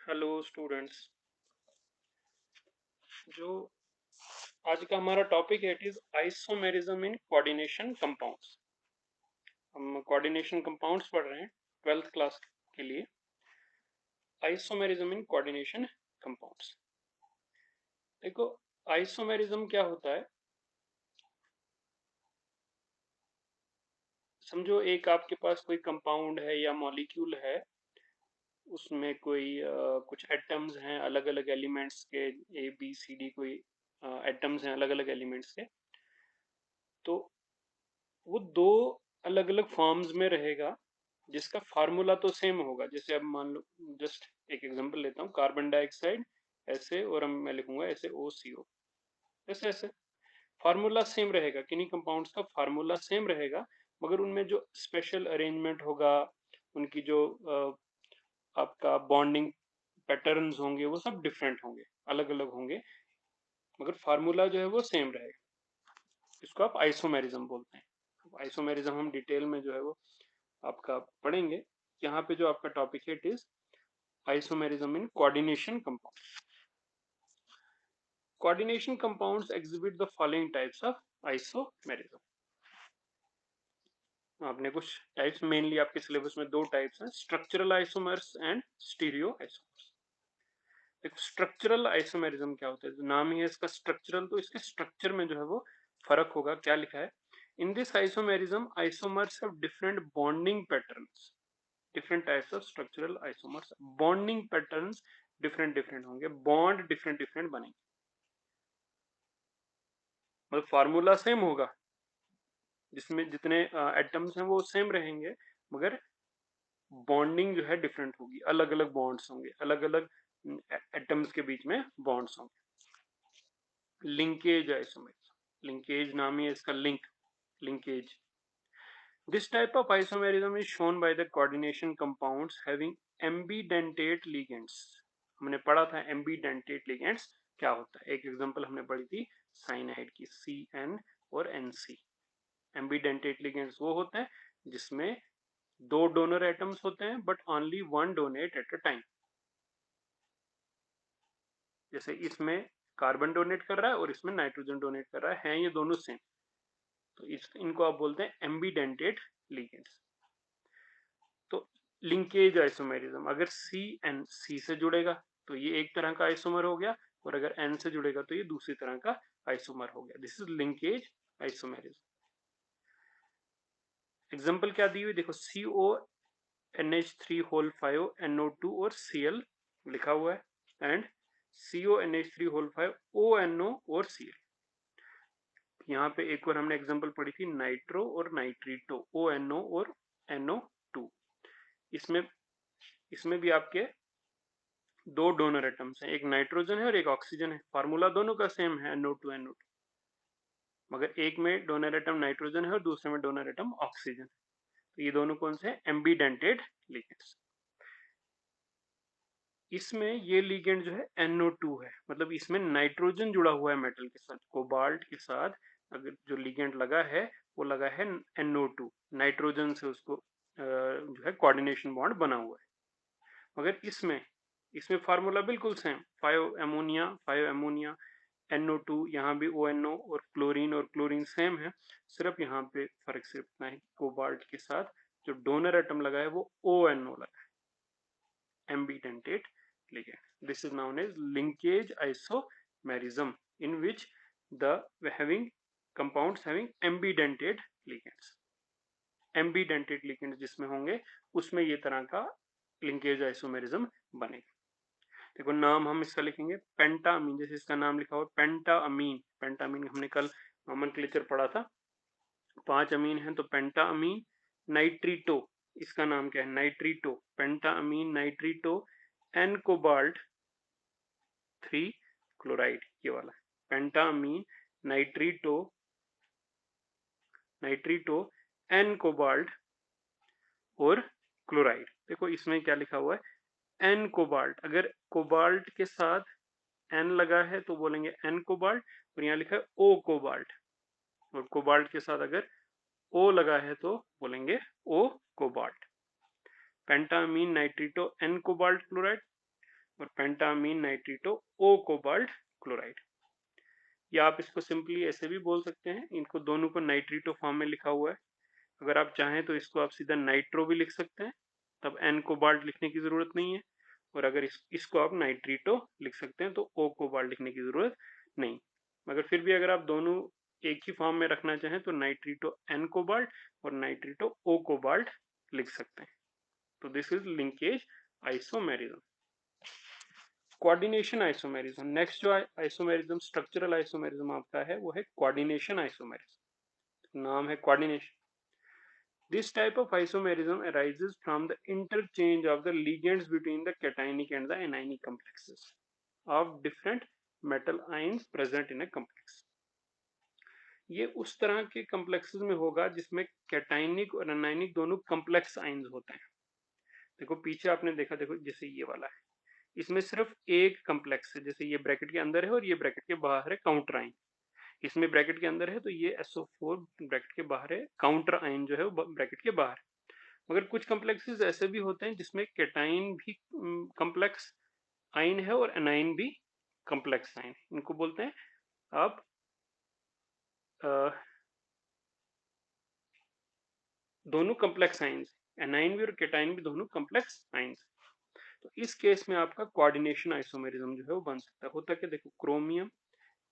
Hello students. जो आज का हमारा टॉपिक है it is isomerism in coordination compounds. हम कोऑर्डिनेशन कंपाउंड्स पढ़ रहे हैं 12th क्लास के लिए। Isomerism in coordination compounds. देखो, आइसोमेरिज्म क्या होता है। समझो एक आपके पास कोई कंपाउंड है या मॉलिक्यूल है, उसमें कोई कुछ एटम्स हैं अलग अलग एलिमेंट्स के, ए बी सी डी कोई एटम्स हैं अलग अलग एलिमेंट्स के। तो वो दो अलग अलग फॉर्म्स में रहेगा जिसका फार्मूला तो सेम होगा। जैसे अब मान लो, जस्ट एक एग्जांपल लेता हूँ, कार्बन डाइऑक्साइड ऐसे और हम मैं लिखूंगा ऐसे OCO, ऐसे ऐसे फार्मूला सेम रहेगा। किन्हीं कंपाउंड्स का फार्मूला सेम रहेगा, मगर उनमें जो स्पेशल अरेंजमेंट होगा, उनकी जो आपका बॉन्डिंग पैटर्न्स होंगे वो सब डिफरेंट होंगे, अलग अलग होंगे, मगर फार्मूला जो है वो सेम रहेगा। इसको आप आइसोमेरिज्म बोलते हैं। आइसोमेरिज्म हम डिटेल में जो है वो आपका पढ़ेंगे। यहाँ पे जो आपका टॉपिक है it is isomerism in coordination compound. Coordination compounds exhibit the following types of isomerism. आपने कुछ टाइप्स, मेनली आपके सिलेबस में दो टाइप्स हैं, structural isomers and stereo isomers. देखो, स्ट्रक्चरल आइसोमेरिज्म क्या होता है, जो नाम ही है इसका स्ट्रक्चरल, तो इसके स्ट्रक्चर में जो है वो फर्क होगा। क्या लिखा है, इन this isomerism isomers have different bonding patterns. Different types of structural isomers, bonding patterns different different होंगे, बॉन्ड डिफरेंट डिफरेंट बनेंगे। मतलब फार्मूला सेम होगा, जिसमें जितने एटम्स हैं वो सेम रहेंगे, मगर बॉन्डिंग जो है डिफरेंट होगी, अलग अलग बॉन्ड्स होंगे, अलग अलग एटम्स के बीच में बॉन्ड्स होंगे। लिंकेज आइसोमेरिज्म, लिंकेज नाम ही है इसका, link, linkage. This type of isomerism is shown by the coordination compounds having ambidentate ligands। हमने पढ़ा था ambidentate ligands क्या होता है, एक एग्जांपल हमने पढ़ी थी साइनाइड की, CN और NC। ambidentate ligands वो होते हैं जिसमें दो डोनर एटम्स होते हैं but only one donate at a time. जैसे इसमें कार्बन डोनेट कर रहा है और इसमें नाइट्रोजन डोनेट कर रहा है ये दोनों सेम, तो इनको आप बोलते हैं ambidentate ligands। तो लिंकेज आइसोमेरिज्म, अगर सी एन सी से जुड़ेगा तो ये एक तरह का आइसोमर हो गया, और अगर एन से जुड़ेगा तो ये दूसरी तरह का आइसोमर हो गया। This is linkage isomerism. Example क्या दी हुई देखो, CONH3 होल 5 NO2 और Cl लिखा हुआ है, एंड CONH3 होल 5 ONO और Cl। यहाँ पे एक और हमने एग्जांपल पढ़ी थी नाइट्रो और नाइट्रीटो, ONO और NO2। इसमें इसमें भी आपके दो डोनर एटम्स हैं, एक नाइट्रोजन है और एक ऑक्सीजन है, फार्मूला दोनों का सेम है NO2 NO2, मगर एक में डोनर एटम नाइट्रोजन है और दूसरे में डोनर एटम ऑक्सीजन है। तो ये दोनों कौन से हैं, एम्बीडेंटेड लिगेंड्स। इसमें ये लिगेंड जो है NO2 है, मतलब इसमें नाइट्रोजन जुड़ा हुआ है मेटल के साथ, कोबाल्ट के साथ अगर जो लिगेंड लगा है वो लगा है NO2, नाइट्रोजन से उसको जो है कोऑर्डिनेशन बॉन्ड बना हुआ है। मगर इसमें इसमें फार्मूला बिल्कुल सेम, 5 अमोनिया NO2, यहाँ भी ONO और क्लोरीन सेम है। सिर्फ यहाँ पे फर्क सिर्फ इतना है, कोबाल्ट के साथ जो डोनर एटम लगा है वो ONO लगा है, ambidentate ligand. This is known as linkage isomerism in which the having compounds having ambidentate ligands. Ambidentate ligands जिसमें होंगे उसमें ये तरह का लिंकेज आइसोमेरिज्म बनेगा। देखो नाम हम इसका लिखेंगे पेंटामीन, जैसे इसका नाम लिखा हुआ पेंटामीन। पेंटामीन हमने कल नोमेनक्लेचर पढ़ा था, 5 अमीन है तो पेंटामीन। नाइट्रीटो, इसका नाम क्या है, nitrito, pentammine nitrito, N cobalt 3 chloride, ये वाला pentammine nitrito, nitrito N cobalt और क्लोराइड। देखो इसमें क्या लिखा हुआ है, एन कोबाल्ट, अगर कोबाल्ट के साथ एन लगा है तो बोलेंगे एन कोबाल्ट, और यहाँ लिखा है ओ कोबाल्ट, और कोबाल्ट के साथ अगर ओ लगा है तो बोलेंगे O cobalt. Pentammine nitrito N cobalt chloride, और पेंटामीन नाइट्रीटो ओ कोबाल्ट क्लोराइड। या आप इसको सिंपली ऐसे भी बोल सकते हैं, इनको दोनों को नाइट्रीटो फॉर्म में लिखा हुआ है। अगर आप चाहें तो इसको आप सीधा नाइट्रो भी लिख सकते हैं, तब एन कोबाल्ट लिखने की जरूरत नहीं है। और अगर इसको आप नाइट्रीटो लिख सकते हैं तो ओ कोबाल्ट लिखने की जरूरत नहीं। मगर फिर भी अगर आप दोनों एक ही फॉर्म में रखना चाहें तो नाइट्रीटो एन कोबाल्ट और नाइट्रीटो ओ कोबाल्ट लिख सकते हैं। तो this is linkage isomerism. Coordination isomerism, next जो आइसोमेरिज्म स्ट्रक्चरल आइसोमेरिज्म आपका है वो है कोऑर्डिनेशन आइसोमेरिज्म। नाम है coordination. This type of isomerism arises from the interchange of the ligands between the cationic and the anionic complexes of different metal ions present in a complex. ये उस तरह के complexes में होगा जिसमें cationic और anionic दोनों complex ions होते हैं। देखो पीछे आपने देखा, देखो जैसे ये वाला है, इसमें सिर्फ एक complex है, जैसे ये ब्रैकेट के अंदर है और ये ब्रैकेट के बाहर है काउंटर आइन। इसमें ब्रैकेट के अंदर है तो ये SO4 ब्रैकेट के बाहर है, काउंटर आइन जो है वो ब्रैकेट के बाहर। मगर कुछ कम्प्लेक्सेस ऐसे भी होते हैं जिसमें कैटाइन भी कम्प्लेक्स आइन है और एनाइन भी कम्प्लेक्स आइन है। इनको बोलते हैं आप दोनों कम्प्लेक्स आइंस, एनाइन भी और कैटाइन भी दोनों कम्प्लेक्स आइंस। तो इस केस में आपका कोऑर्डिनेशन आइसोमेरिज्म जो है वो बन सकता है। होता क्या, देखो chromium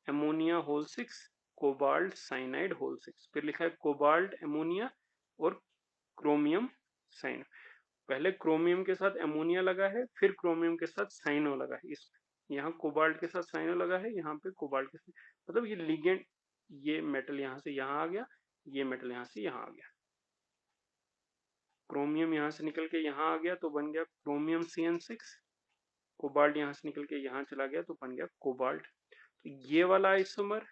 ammonia whole 6 cobalt cyanide whole 6, फिर लिखा है कोबाल्ट एमोनिया और क्रोमियम साइनाइड। पहले क्रोमियम के साथ एमोनिया लगा है, फिर क्रोमियम के साथ साइनो लगा है। इस यहाँ कोबाल्ट के साथ साइनो लगा है, यहाँ पे कोबाल्ट के साथ, मतलब ये लिगेंड, ये मेटल यहाँ से यहाँ आ गया, ये मेटल यहाँ से यहाँ आ गया। क्रोमियम यहाँ से निकल के यहाँ आ गया तो बन गया क्रोमियम CN6। कोबाल्ट यहाँ से निकल के यहाँ चला गया तो बन गया कोबाल्ट। तो ये वाला आइसोमर,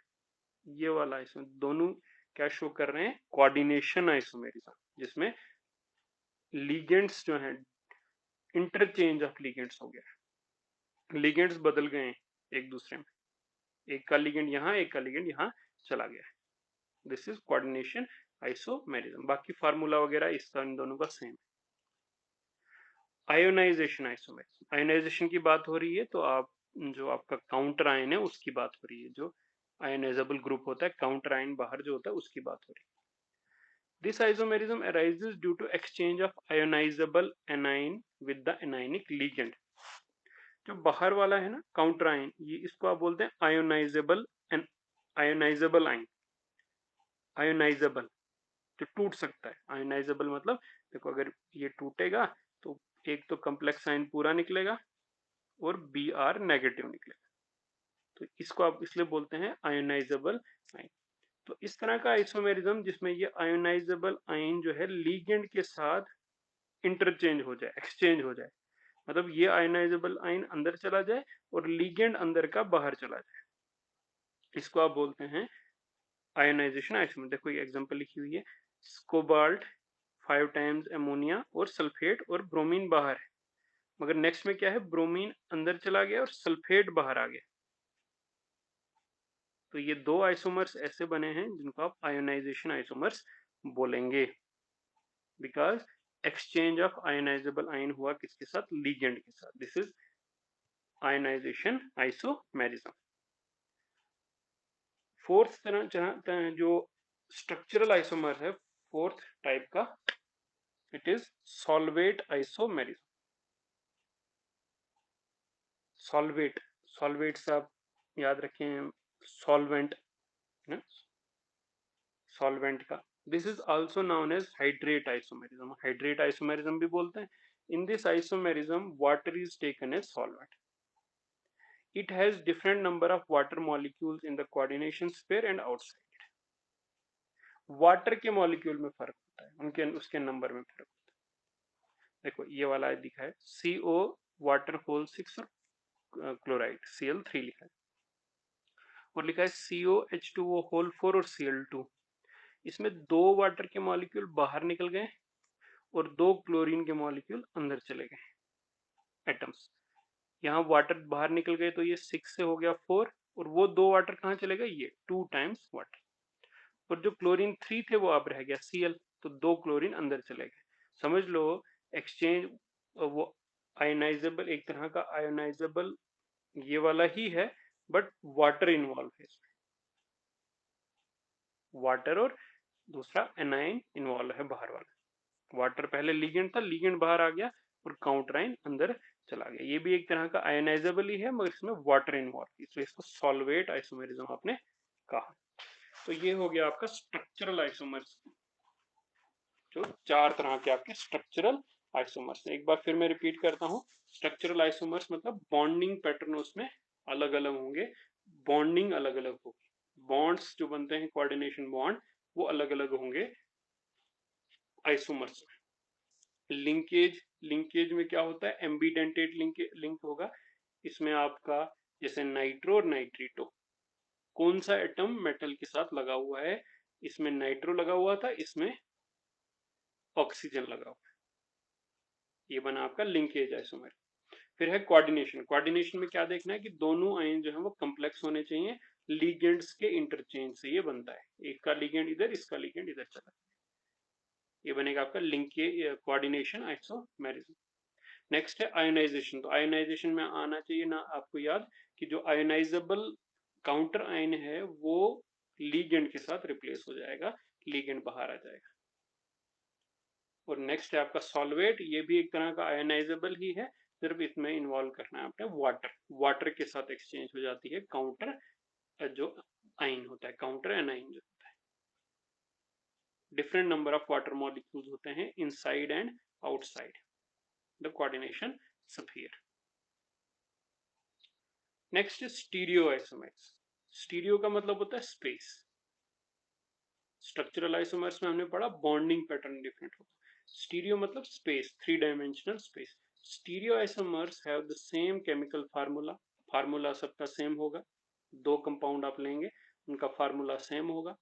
ये वाला आइसोमर दोनों क्या शो कर रहे हैं, कोऑर्डिनेशन आइसोमेरिज्म, जिसमें लिगेंड्स जो हैं, इंटरचेंज ऑफ लिगेंड्स हो गया, लिगेंड्स बदल गए एक दूसरे में, एक का लिगेंड यहाँ, एक का लिगेंड यहाँ चला गया। This is coordination isomerism. बाकी फार्मूला वगैरह इसका इन दोनों का सेम है। आयोनाइजेशन आइसोमेरिज्म, आयोनाइजेशन की बात हो रही है तो आप जो आपका काउंटर आयन है उसकी बात हो रही है, जो आयोनाइजेबल ग्रुप होता है, काउंटर आयन बाहर जो होता है उसकी बात हो रही है। This isomerism arises due to exchange of ionizable anion with the anionic ligand। जो बाहर वाला है ना काउंटर आयन, ये इसको आप बोलते हैं ionisable and ionisable ion. Ionisable जो टूट सकता है, आयोनाइजेबल मतलब देखो अगर ये टूटेगा तो एक तो कम्प्लेक्स आयन पूरा निकलेगा और Br नेगेटिव निकलेगा, तो इसको आप इसलिए बोलते हैं आयोनाइजेबल आयन। तो इस तरह का आइसोमेरिज्म जिसमें ये आयोनाइजेबल आयन जो है लीगेंड के साथ इंटरचेंज हो जाए, एक्सचेंज हो जाए, मतलब ये आयोनाइजेबल आयन अंदर चला जाए और लीगेंड अंदर का बाहर चला जाए, इसको आप बोलते हैं आयोनाइजेशन आइसोमर। देखो ये एग्जांपल लिखी हुई है, कोबाल्ट 5 टाइम्स अमोनिया और सल्फेट और ब्रोमीन बाहर है, मगर नेक्स्ट में क्या है, ब्रोमीन अंदर चला गया और सल्फेट बाहर आ गया। तो ये दो आइसोमर्स ऐसे बने हैं जिनको आप आयोनाइजेशन आइसोमर्स बोलेंगे, because exchange of ionizable ion हुआ किसके साथ, लीगेंड के साथ। This is ionization isomerism. Fourth तरह जो स्ट्रक्चरल आइसोमर है, फोर्थ टाइप का, it is solvate isomerism. Solvate, solvate से आप याद रखें सॉल्वेंट, सॉल्वेंट का। This is also known as hydrate isomerism, hydrate isomerism भी बोलते हैं। In this isomerism water is taken as solvent. It has different number of water molecules in the coordination sphere and outside। Water के molecule में फर्क होता है, उनके उसके नंबर में फर्क होता है। देखो ये वाला दिखा है CO वाटर होल 6 और क्लोराइड Cl3 लिखा है, और लिखा है COH2O होल 4 और Cl2। इसमें दो वाटर के मॉलिक्यूल बाहर निकल गए और दो क्लोरीन के मॉलिक्यूल अंदर चले गए एटम्स। यहाँ वाटर बाहर निकल गए तो ये 6 से हो गया 4, और वो दो वाटर कहाँ चले गए, ये 2 टाइम्स वाटर, और जो क्लोरीन 3 थे वो अब रह गया Cl, तो दो क्लोरीन अंदर चले गए। समझ लो एक्सचेंज, वो आयोनाइजेबल एक तरह का आयोनाइजेबल ये वाला ही है, बट वाटर इन्वॉल्व है इसमें, वाटर और दूसरा एनाइन इन्वॉल्व है बाहर वाला। वाटर पहले लिगेंड था, लिगेंड बाहर आ गया और काउंटर आयन अंदर चला गया। ये भी एक तरह का आयोनाइजेबल ही है, मगर इसमें वाटर इन्वॉल्व, इसलिए इसको सॉल्वेट आइसोमेरिज्म आपने कहा। तो ये हो गया आपका स्ट्रक्चरल आइसोमर्स, जो चार तरह के आपके स्ट्रक्चरल आइसोमर्स हैं। एक बार फिर मैं रिपीट करता हूँ, स्ट्रक्चरल आइसोमर्स मतलब बॉन्डिंग पैटर्न उसमें अलग अलग होंगे, बॉन्डिंग अलग अलग होगी, बॉन्ड्स जो बनते हैं कोऑर्डिनेशन बॉन्ड वो अलग अलग होंगे आइसोमर्स में। लिंकेज, लिंकेज में क्या होता है, एम्बीडेंटेड लिंक होगा। इसमें आपका जैसे नाइट्रो और नाइट्रीटो, कौन सा एटम मेटल के साथ लगा हुआ है, इसमें नाइट्रो लगा हुआ था, इसमें ऑक्सीजन लगा हुआ है, ये बना आपका लिंकेज आइसोमर। फिर है कोऑर्डिनेशन, कोऑर्डिनेशन में क्या देखना है कि दोनों आयन जो है वो कम्प्लेक्स होने चाहिए, लीगेंड्स के इंटरचेंज से ये बनता है, एक का लीगेंड इधर, इसका लीगेंड इधर चला, ये बनेगा आपका लिंकेज कोऑर्डिनेशन आइसोमेरिज्म। नेक्स्ट है आयोनाइजेशन, तो आयोनाइजेशन में आना चाहिए ना आपको याद कि जो आयोनाइजेबल काउंटर आयन है वो लीगेंड के साथ रिप्लेस हो जाएगा, लीगेंड बाहर आ जाएगा। और नेक्स्ट है आपका सॉल्वेट, ये भी एक तरह का आयोनाइजेबल ही है, सिर्फ इसमें इन्वॉल्व करना है आपने वाटर, वाटर के साथ एक्सचेंज हो जाती है काउंटर जो आइन होता है, काउंटर एनाइन जो होता है। Different number of water molecules होते हैं inside and outside the coordination sphere. Next stereo isomers, stereo का मतलब होता है स्पेस। स्ट्रक्चरल आइसोमर्स में हमने पढ़ा बॉन्डिंग पैटर्न डिफरेंट होगा, स्टीरियो मतलब space, three dimensional space. Stereo isomers have the same chemical formula, formula सबका सेम होगा, दो कंपाउंड आप लेंगे उनका फार्मूला सेम होगा,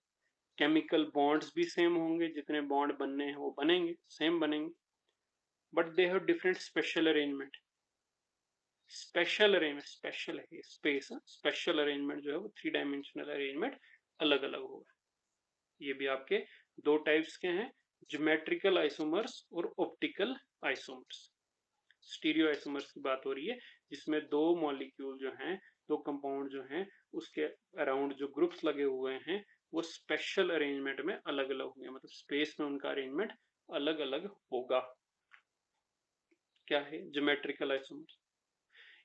केमिकल बॉन्ड्स भी सेम होंगे, जितने बॉन्ड बनने हैं वो बनेंगे, सेम बनेंगे, but they have different special arrangement. Special arrangement, special है स्पेस, स्पेशल अरेंजमेंट जो है वो थ्री डायमेंशनल अरेंजमेंट अलग अलग होगा। ये भी आपके दो टाइप्स के हैं, ज्योमेट्रिकल आइसोमर्स और ऑप्टिकल आइसोमर्स। स्टीरियो आइसोमर्स की बात हो रही है जिसमें दो मॉलिक्यूल जो हैं, दो कंपाउंड जो हैं, उसके अराउंड जो ग्रुप्स लगे हुए हैं वो स्पेशल अरेंजमेंट में अलग अलग होंगे, मतलब स्पेस में उनका अरेंजमेंट अलग अलग होगा। क्या है geometrical isomers?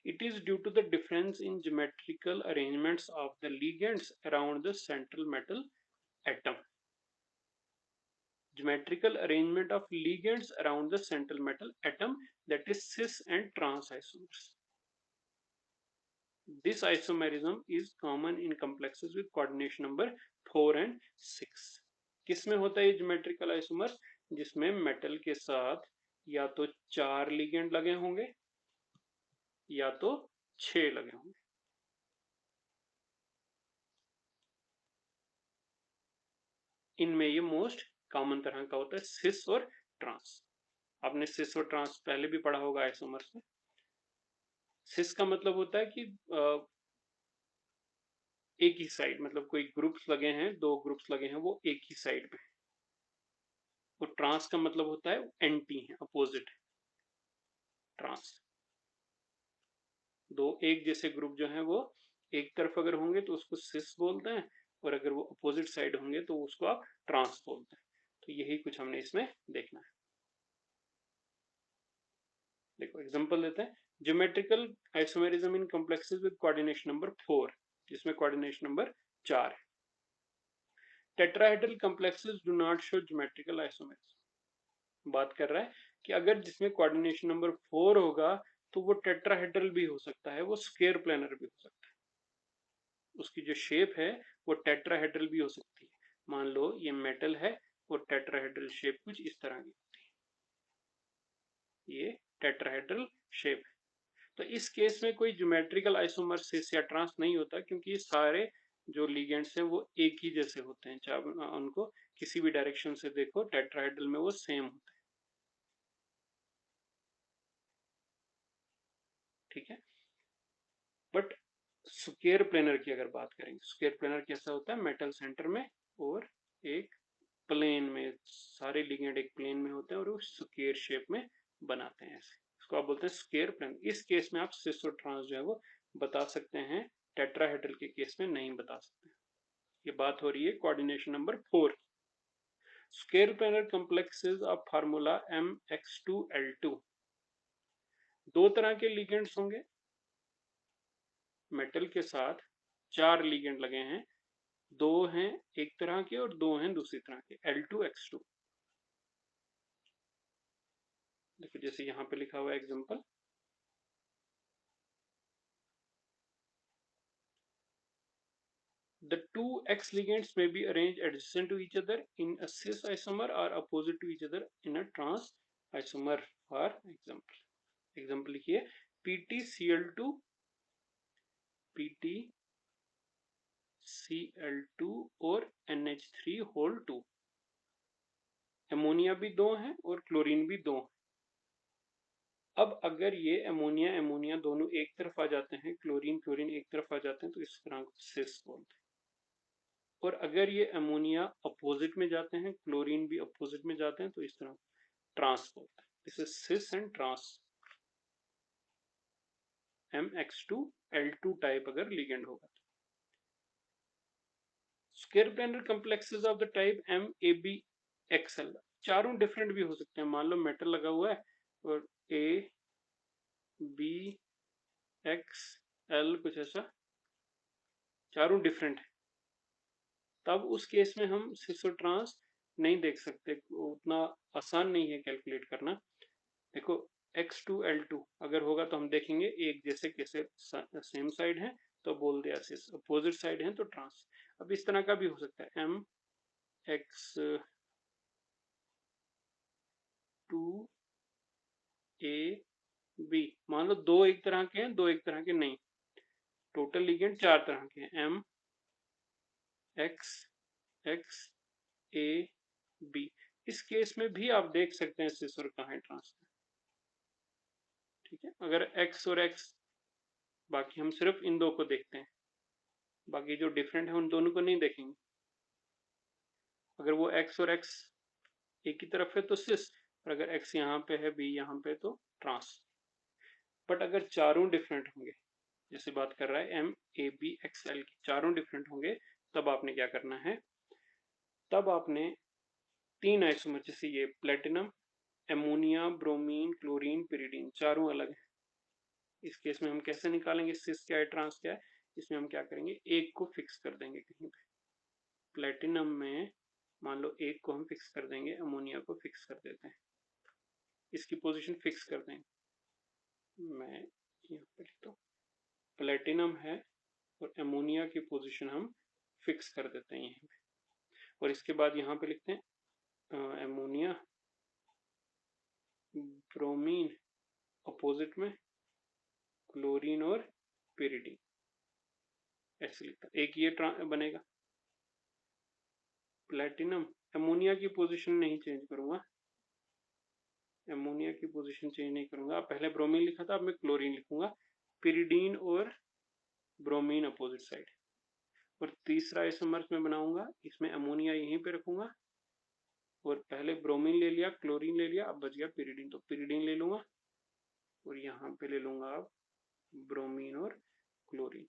It is due to the difference in geometrical arrangements of the ligands around the central metal atom. Geometrical arrangement of ligands around the central metal atom, that is cis and trans isomers. This isomerism is common in complexes with coordination number 4 and 6. किसमें होता है ये geometrical isomers? जिसमें metal के साथ या तो 4 ligand लगे होंगे या तो 6 लगे होंगे। इनमें ये मोस्ट कॉमन तरह का होता है सिस और ट्रांस। आपने सिस और ट्रांस पहले भी पढ़ा होगा आइसोमर्स में। सिस का मतलब होता है कि एक ही साइड, मतलब कोई ग्रुप्स लगे हैं, दो ग्रुप्स लगे हैं वो एक ही साइड में। और ट्रांस का मतलब होता है एंटी है, अपोजिट है ट्रांस। दो एक जैसे ग्रुप जो है वो एक तरफ अगर होंगे तो उसको सिस बोलते हैं, और अगर वो अपोजिट साइड होंगे तो उसको आप ट्रांस बोलते हैं। तो यही कुछ हमने इसमें देखना है। देखो एग्जांपल देते हैं, geometrical isomerism in complexes with coordination number 4, जिसमें कोऑर्डिनेशन नंबर 4 है। Tetrahedral complexes do not show geometrical isomerism. बात कर रहा है कि अगर जिसमें कोऑर्डिनेशन नंबर 4 होगा तो वो टेट्राहेड्रल भी हो सकता है, वो स्क्वायर प्लेनर भी हो सकता है, उसकी जो शेप है वो टेट्राहेड्रल भी हो सकती है। मान लो ये मेटल है और टेट्राहेड्रल शेप कुछ इस तरह की होती है, ये टेट्राहेड्रल शेप है। तो इस केस में कोई ज्योमेट्रिकल आइसोमर सिस या ट्रांस नहीं होता, क्योंकि ये सारे जो लिगेंड्स हैं वो एक ही जैसे होते हैं, चाहे उनको किसी भी डायरेक्शन से देखो टेट्राहेड्रल में वो सेम होते हैं। ठीक है, बट स्क्वायर प्लेनर की अगर बात करेंगे, स्क्वायर प्लेनर कैसा होता है, मेटल सेंटर में और एक प्लेन में, सारे लिगेंड एक प्लेन में होते हैं और वो स्क्वायर शेप में बनाते हैं ऐसे, इसको आप बोलते हैं स्क्वायर प्लेन। इस केस में आप सिस और ट्रांस जो है वो बता सकते हैं, टेट्राहेड्रल के केस में नहीं बता सकते। ये बात हो रही है coordination number 4। Square planar complexes of formula Mx2L2। दो तरह के लिगेंड्स होंगे, मेटल के साथ 4 लिगेंड लगे हैं, दो हैं एक तरह के और दो हैं दूसरी तरह के, L2X2। देखो जैसे यहाँ पे लिखा हुआ है example, the two X ligands may be arranged adjacent to each other in a cis isomer or opposite to each other in a trans isomer। For example लिखिए, PtCl2 PtCl2 और NH3 होल 2। एमोनिया भी दो हैं और chlorine भी दो हैं। अब अगर ये एमोनिया एमोनिया दोनों एक तरफ आ जाते हैं, क्लोरीन क्लोरीन एक तरफ आ जाते हैं, तो इस तरह को सिस बोलते हैं। और अगर ये अमोनिया अपोजिट में जाते हैं, क्लोरीन भी अपोजिट में जाते हैं, तो इस तरह ट्रांस बोलते हैं। This is cis and trans. Mx2L2 type अगर लिगेंड होगा तो। Square planar complexes of the type MABXL चारों डिफरेंट भी हो सकते हैं। मान लो मेटल लगा हुआ है और ABXL कुछ ऐसा, चारों डिफरेंट है, तब उस केस में हम सिस और ट्रांस नहीं देख सकते, उतना आसान नहीं है कैलकुलेट करना। देखो X2L2 अगर होगा तो हम देखेंगे एक जैसे कैसे सेम साइड है तो बोल दिया सिस, अपोजिट साइड है तो ट्रांस। अब इस तरह का भी हो सकता है MX2AB, मान लो दो एक तरह के हैं दो एक तरह के नहीं, टोटल लिगेंड चार तरह के हैं, MXXAB। इस केस में भी आप देख सकते हैं सिस और कहाँ है ट्रांस। ठीक है, अगर X और X, बाकी हम सिर्फ इन दो को देखते हैं, बाकी जो डिफरेंट है उन दोनों को नहीं देखेंगे। अगर वो X और X एक ही तरफ है तो सिस, और अगर X यहाँ पे है B यहाँ पे तो ट्रांस। बट अगर चारों डिफरेंट होंगे, जैसे बात कर रहा है MABXL की, चारों डिफरेंट होंगे, तब आपने क्या करना है, तब आपने तीन आइसोमर, जैसे ये platinum, ammonia, bromine, chlorine, pyridine, चारों अलग है। इस केस में हम कैसे निकालेंगे सिस क्या है ट्रांस क्या है? इसमें हम क्या करेंगे, एक को फिक्स कर देंगे कहीं पे। प्लेटिनम में मान लो एक को हम फिक्स कर देंगे, अमोनिया को फिक्स कर देते हैं, इसकी पोजीशन फिक्स कर देंगे। मैं यहाँ पे लिखता हूँ, प्लेटिनम है और अमोनिया की पोजीशन हम फिक्स कर देते हैं यहाँ पे। और इसके बाद यहाँ पे लिखते हैं अमोनिया, ब्रोमीन, अपोजिट में क्लोरीन और पिरिडीन, ऐसे लिखता है। एक ये बनेगा प्लेटिनम, अमोनिया की पोजीशन नहीं चेंज करूंगा, अमोनिया की पोजीशन चेंज नहीं करूंगा, पहले ब्रोमीन लिखा था अब मैं क्लोरीन लिखूंगा, पिरिडीन और ब्रोमीन अपोजिट साइड। और तीसरा आइसोमर्स में बनाऊंगा, इसमें अमोनिया यहीं पे रखूंगा और पहले ब्रोमीन ले लिया, क्लोरीन ले लिया, अब बच गया पिरिडीन, तो पिरिडीन ले लूंगा और यहाँ पे ले लूंगा अब ब्रोमीन और क्लोरीन।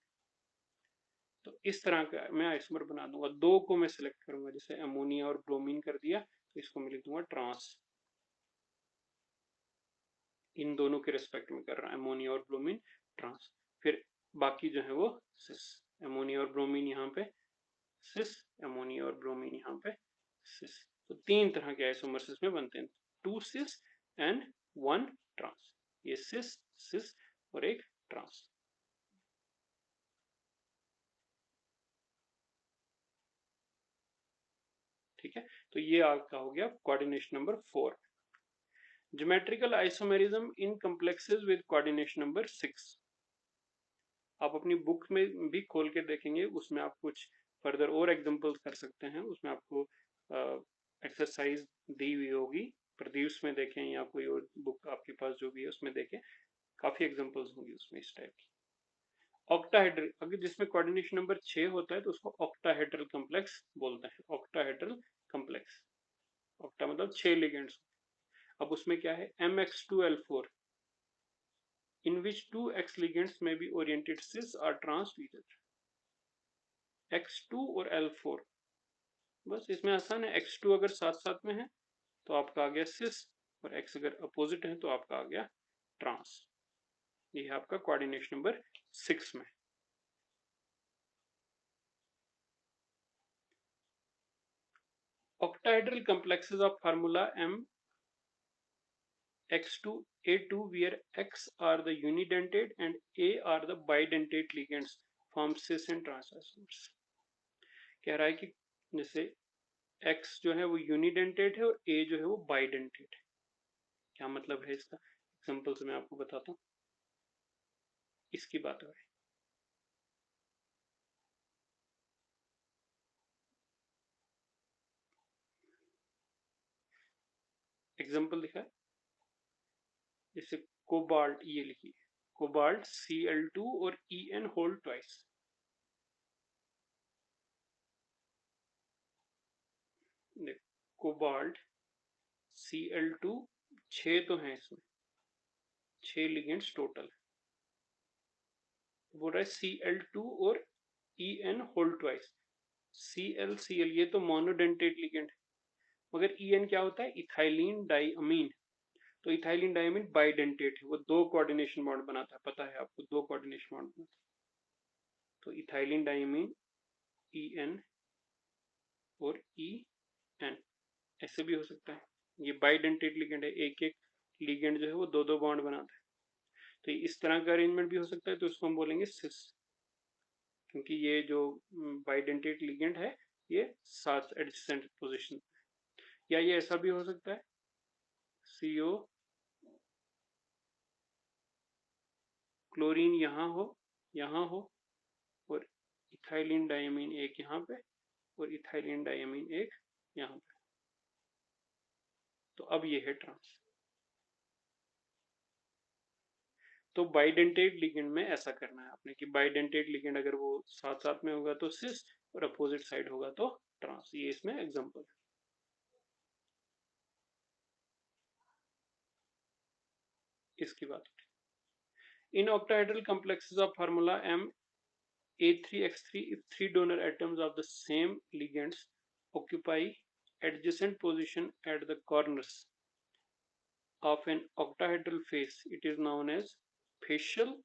तो इस तरह का मैं आइसोमर बना दूंगा। दो को मैं सिलेक्ट करूंगा, जैसे अमोनिया और ब्रोमीन कर दिया तो इसको मैं लिख दूंगा ट्रांस, इन दोनों के रेस्पेक्ट में कर रहा है, अमोनिया और ब्रोमीन ट्रांस। फिर बाकी जो है वो सिस, अमोनिया और ब्रोमीन यहाँ पे सिस, अमोनिया और ब्रोमीन यहाँ पे सिस। तो तीन तरह के आइसोमर्स इसमें बनते हैं, 2 सिस एंड 1 ट्रांस। ये सिस सिस और एक ट्रांस। ठीक है, तो ये आपका हो गया coordination number 4। Geometrical isomerism in complexes with coordination number 6। आप अपनी बुक में भी खोल के देखेंगे, उसमें आप कुछ फर्दर और एग्जांपल्स कर सकते हैं, उसमें आपको एक्सरसाइज दी हुई होगी, प्रदीप्स में देखें या कोई और बुक आपके पास जो भी है उसमें देखें, काफी एग्जांपल्स होंगी उसमें इस टाइप की। ऑक्टाहेड्रल, अगर जिसमें कोऑर्डिनेशन नंबर 6 होता है तो उसको ऑक्टाहेड्रल कॉम्प्लेक्स बोलते हैं, ऑक्टाहेड्रल कॉम्प्लेक्स। ऑक्टा मतलब 6 लिगेंड्स। अब उसमें क्या है, MX2L4 in which two X ligands may be oriented cis or trans to each other. X2 और L4, बस इसमें आसान है। X2 अगर साथ साथ में है तो आपका आ गया सिस, और X अगर अपोजिट है तो आपका आ गया ट्रांस। ये है आपका कोऑर्डिनेशन नंबर 6 में। Octahedral complexes of formula M X2 A2 where X are the unidentate and A are the bidentate ligands form cis and trans isomers। कह रहा है कि जैसे X जो है वो यूनिडेंटेट है और A जो है वो बाइडेंटेट है। क्या मतलब है इसका? एग्जांपल से मैं आपको बताता हूँ। इसकी बात है, एग्जांपल दिखा है, जैसे कोबाल्ट, ये लिखिए कोबाल्ट Cl2 और En whole twice. Cobalt Cl2, 6 तो हैं इसमें, 6 लिगेंड्स टोटल। बोल रहा है Cl2 और En होल ट्वाइस। Cl ये तो मोनोडेंटेट लिगेंड है, मगर En क्या होता है? इथाइलिन डाइअमीन। तो इथाइलिन डाइअमीन बाइडेंटेट है, वो 2 कोऑर्डिनेशन बॉन्ड बनाता है, पता है आपको, 2 कोऑर्डिनेशन बॉन्ड बनाता है। तो इथाइलिन डाइअमीन En और En ऐसे भी हो सकता है। ये बाइडेंटेट लिगेंड है, एक एक लिगेंड जो है वो 2 बॉन्ड बनाता है। तो इस तरह का अरेंजमेंट भी हो सकता है, तो उसको हम बोलेंगे सिस, क्योंकि ये जो बाइडेंटेट लिगेंड है ये साथ एडजेसेंट पोजीशन। या ये ऐसा भी हो सकता है, CO क्लोरीन यहाँ हो और इथाइलिन डाइअमीन एक यहाँ पे और इथाइलिन डाइअमीन एक यहाँ पे, तो अब ये है ट्रांस। तो बाइडेंटेट लिगेंड में ऐसा करना है आपने कि बाइडेंटेट लिगेंड अगर वो साथ साथ में होगा तो सिस और अपोजिट साइड होगा तो ट्रांस। ये इसमें एग्जांपल है। इसकी बात इन octahedral complexes of formula M A3X3 if 3 donor atoms of the same ligands occupy adjacent position at the corners of an octahedral face, it is known as facial.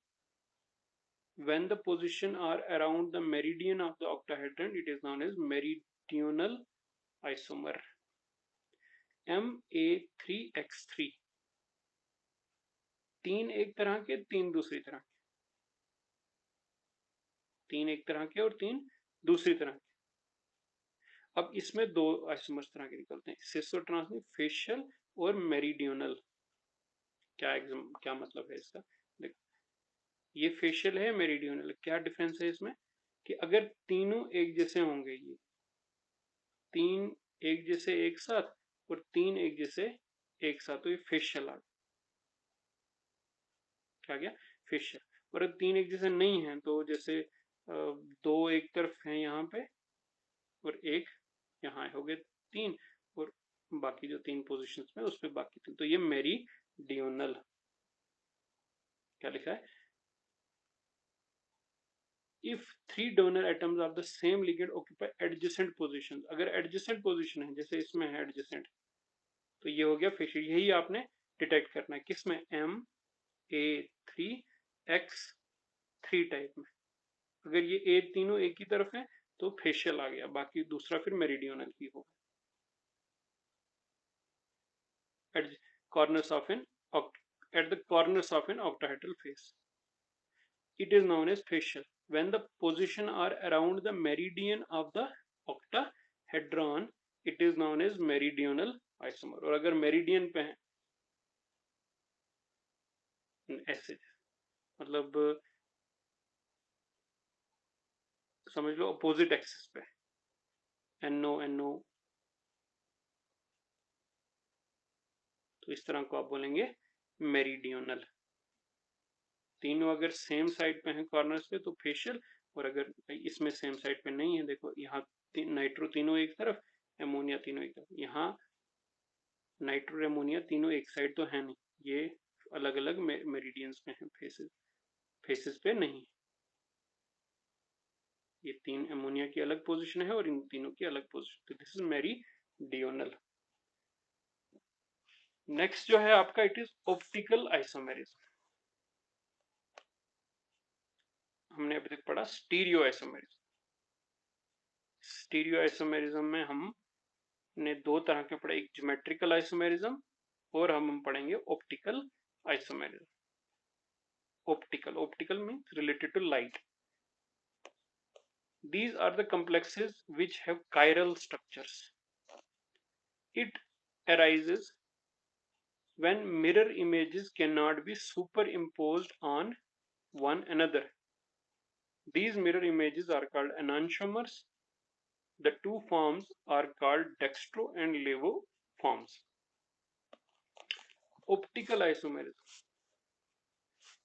When the position are around the meridian of the octahedron, it is known as meridional isomer। Ma3X3, 3 एक तरह के 3 दूसरी तरह के, 3 एक तरह के और 3 दूसरी तरह के। अब इसमें 2 आइसोमर्स तरह के निकलते हैं, सिस और ट्रांस में, फेशियल और मेरिडियनल। क्या मतलब है इसका? देखो, ये फेशियल है, मेरिडियनल, क्या डिफरेंस है इसमें? कि अगर तीनों एक जैसे होंगे, ये 3 एक जैसे एक साथ और 3 एक जैसे एक साथ, तो ये फेशियल आ गया। क्या गया? फेशियल। और अब 3 एक जैसे नहीं है, तो जैसे 2 एक तरफ है यहाँ पे और एक यहाँ हो गए 3, और बाकी जो 3 पोजीशंस में उस पे बाकी 3, तो ये मेरिडियनल। क्या लिखा है? If 3 donor atoms of the same ligand occupy adjacent positions, अगर adjacent position है, जैसे इसमें है adjacent, तो ये हो गया फेशियल। यही आपने डिटेक्ट करना है, किसमें? Ma3X3 टाइप में। अगर ये ए तीनों एक ही तरफ है तो फेशियल आ गया, बाकी दूसरा फिर मेरिडियनल ही होगा। corners of an at the corners of an octahedral face, it is known as facial when the position are around the meridian of the octahedron, it is known as meridional isomer। और अगर meridian पे है ऐसे, मतलब समझ लो opposite axis पे, NO तो इस तरह को आप बोलेंगे मेरिडियनल। तीनों अगर सेम साइड पे हैं कॉर्नर्स पे तो फेशियल, और अगर इसमें सेम साइड पे नहीं है, देखो यहाँ नाइट्रो तीनों एक तरफ, एमोनिया तीनों एक तरफ, यहाँ नाइट्रो एमोनिया तीनों एक साइड तो है नहीं, ये अलग अलग मेरिडियंस में है, फेसेस पे नहीं। ये 3 अमोनिया की अलग पोजीशन है और इन तीनों की अलग पोजीशन, तो दिस इज मेरीडियोनल। नेक्स्ट जो है आपका, इट इज ऑप्टिकल आइसोमेरिज्म। हमने अभी तक पढ़ा स्टीरियो आइसोमेरिज्म। स्टीरियो आइसोमेरिज्म में हमने दो तरह के पढ़े, एक ज्योमेट्रिकल आइसोमेरिज्म और हम पढ़ेंगे optical isomerism. Optical means related to light. These are the complexes which have chiral structures. It arises when mirror images cannot be superimposed on one another. These mirror images are called enantiomers. The two forms are called dextro and levo forms. Optical isomerism,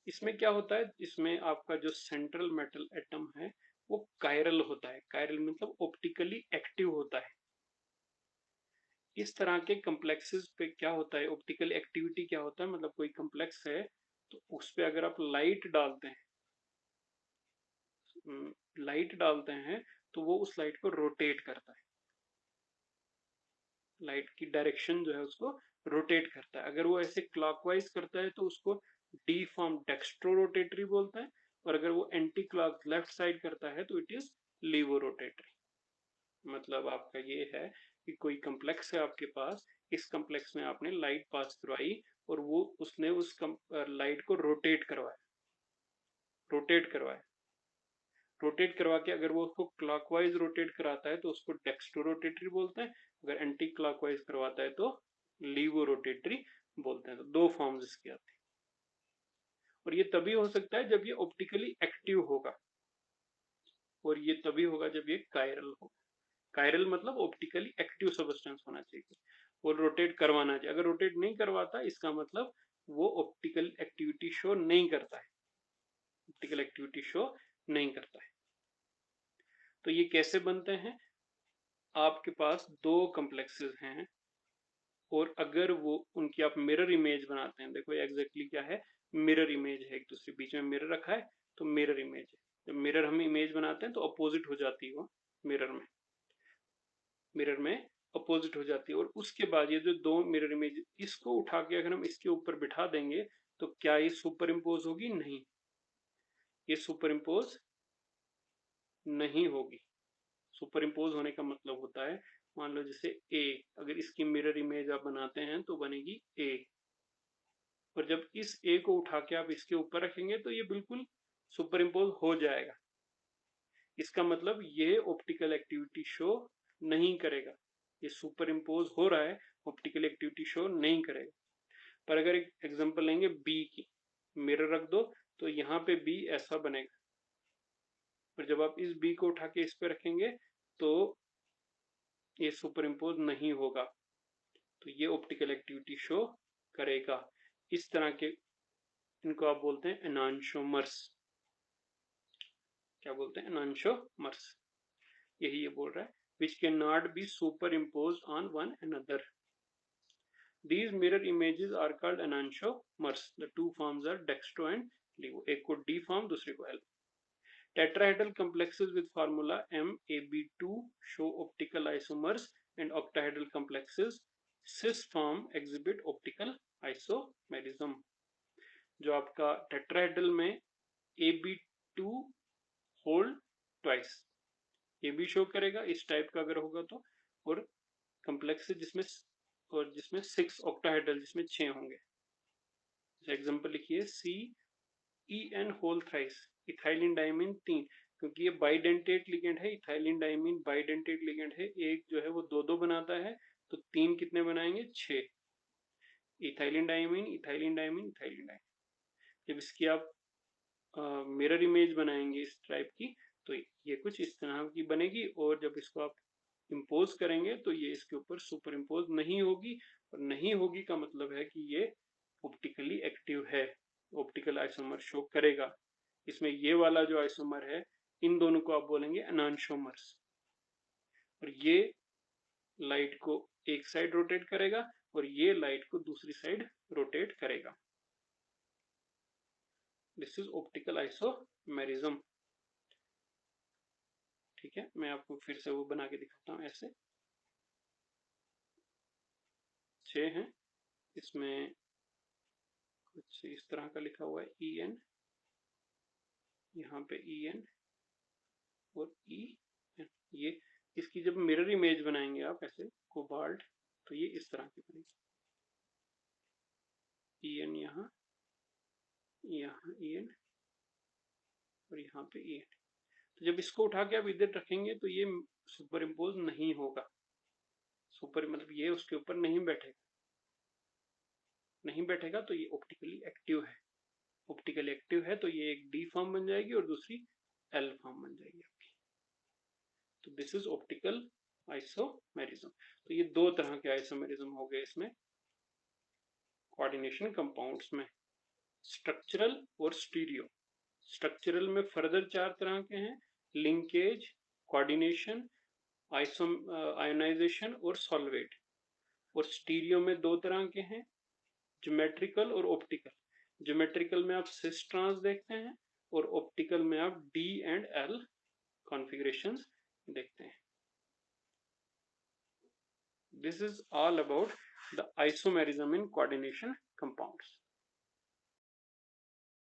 इसमें क्या होता है, इसमें आपका जो central metal atom है वो chiral होता है। कायरल मतलब ऑप्टिकली एक्टिव होता है। इस तरह के कम्प्लेक्सेस पे क्या होता है, ऑप्टिकल एक्टिविटी क्या होता है, मतलब कोई कम्प्लेक्स है तो उस पे अगर आप लाइट डालते हैं तो वो उस लाइट को रोटेट करता है। लाइट की डायरेक्शन जो है उसको रोटेट करता है। अगर वो ऐसे क्लॉकवाइज करता है तो उसको डी फॉर्म डेक्स्ट्रो रोटेटरी बोलते हैं, और अगर वो एंटी क्लॉक लेफ्ट साइड करता है तो इट इज लीवो रोटेटरी। मतलब आपका ये है कि कोई कम्प्लेक्स है आपके पास, इस कम्प्लेक्स में आपने लाइट पास करवाई और वो उसने उस लाइट को रोटेट करवा के अगर वो उसको क्लॉकवाइज रोटेट कराता है तो उसको डेक्स्ट्रो रोटेटरी बोलते हैं, अगर एंटी क्लॉकवाइज करवाता है तो लीवो रोटेटरी बोलते हैं। तो दो फॉर्म्स इसके आते हैं, और ये तभी हो सकता है जब ये ऑप्टिकली एक्टिव होगा, और ये तभी होगा जब ये कायरल होगा। कायरल मतलब ऑप्टिकली एक्टिव सब्सटेंस होना चाहिए, वो रोटेट करवाना चाहिए। अगर रोटेट नहीं करवाता इसका मतलब वो ऑप्टिकल एक्टिविटी शो नहीं करता है, ऑप्टिकल एक्टिविटी शो नहीं करता है। तो ये कैसे बनते हैं, आपके पास दो कम्प्लेक्सेस हैं और अगर वो उनकी आप मिरर इमेज बनाते हैं, देखो एग्जैक्टली क्या है, मिरर इमेज है, एक दूसरे बीच में मिरर रखा है तो मिरर इमेज है। जब मिरर हम इमेज बनाते हैं तो अपोजिट हो जाती है वो मिरर में अपोजिट हो जाती है। और उसके बाद ये जो दो मिरर इमेज, इसको उठा के अगर हम इसके ऊपर बिठा देंगे तो क्या ये सुपर इम्पोज होगी? नहीं, ये सुपर इम्पोज नहीं होगी। सुपर इम्पोज होने का मतलब होता है, मान लो जैसे ए, अगर इसकी मिरर इमेज आप बनाते हैं तो बनेगी ए, और जब इस ए को उठा के आप इसके ऊपर रखेंगे तो ये बिल्कुल सुपर इम्पोज हो जाएगा। इसका मतलब ये ऑप्टिकल एक्टिविटी शो नहीं करेगा, ये सुपर इम्पोज हो रहा है, ऑप्टिकल एक्टिविटी शो नहीं करेगा। पर अगर एक एग्जांपल लेंगे बी की, मिरर रख दो तो यहाँ पे बी ऐसा बनेगा, और जब आप इस बी को उठा के इस पे रखेंगे तो ये सुपर इम्पोज नहीं होगा, तो ये ऑप्टिकल एक्टिविटी शो करेगा। इस तरह के इनको आप बोलते हैं एनांशोमर्स। क्या बोलते हैं? एनांशोमर्स। यही ये बोल रहा है, which cannot be superimposed on one another. These mirror images are called enantiomers. The two forms are dextro and levo. एक को D form, दूसरे को L। Tetrahedral complexes with formula MAB2 show optical isomers, and octahedral complexes cis form exhibit optical isomerism. जो आपका tetrahedral में AB2 whole twice, ये भी show करेगा इस टाइप का अगर होगा तो, और कम्प्लेक्स जिसमें 6 ऑक्टाहेड्रल, जिसमें 6 होंगे। एग्जांपल लिखिए CEN whole thrice, ethylene diamine 3, क्योंकि ये बाइडेंटेट लिगेंड है, इथाइलिन डाइमीन बाइडेंटेट लिगेंड है, एक जो है वो दो बनाता है तो 3 कितने बनाएंगे? 6। Ethylene diamine ethylene diamine ethylene diamine. जब इसकी आप मिरर इमेज बनाएंगे इस टाइप की तो ये कुछ इस तरह की बनेगी, और जब इसको आप इम्पोज करेंगे तो ये इसके ऊपर सुपर इम्पोज नहीं होगी, और नहीं होगी का मतलब है कि ये ऑप्टिकली एक्टिव है, ऑप्टिकल आइसोमर शो करेगा। इसमें ये वाला जो आइसोमर है, इन दोनों को आप बोलेंगे एनांशोमर्स, और ये लाइट को एक साइड रोटेट करेगा और ये लाइट को दूसरी साइड रोटेट करेगा। This is optical isomerism. ठीक है, मैं आपको फिर से वो बना के दिखाता हूँ। ऐसे 6 हैं, इसमें कुछ इस तरह का लिखा हुआ है ई एन, यहाँ पे ई एन और ई एन। ये इसकी जब मिरर इमेज बनाएंगे आप ऐसे कोबाल्ट, तो ये इस तरह की बनेगी। ई एन यहाँ, यहाँ ई एन और यहाँ पे ई एन। तो जब इसको उठा के आप इधर रखेंगे तो ये सुपर इम्पोज नहीं होगा। सुपर मतलब ये उसके ऊपर नहीं बैठेगा, नहीं बैठेगा तो ये ऑप्टिकली एक्टिव है। ऑप्टिकली एक्टिव है तो ये एक डी फॉर्म बन जाएगी और दूसरी एल फॉर्म बन जाएगी आपकी। तो दिस इज ऑप्टिकल आइसोमेरिज्म। तो ये दो तरह के आइसोमेरिज्म हो गए इसमें कोऑर्डिनेशन कंपाउंड्स में, स्ट्रक्चरल और स्टीरियो। स्ट्रक्चरल में फर्दर 4 तरह के हैं, लिंकेज, कोऑर्डिनेशन, आयोनाइजेशन और सॉल्वेट। और स्टीरियो में 2 तरह के हैं, ज्योमेट्रिकल और ऑप्टिकल। ज्योमेट्रिकल में आप सिस ट्रांस देखते हैं और ऑप्टिकल में आप डी एंड एल कॉन्फ़िगरेशंस देखते हैं। This is all about the isomerism in coordination compounds.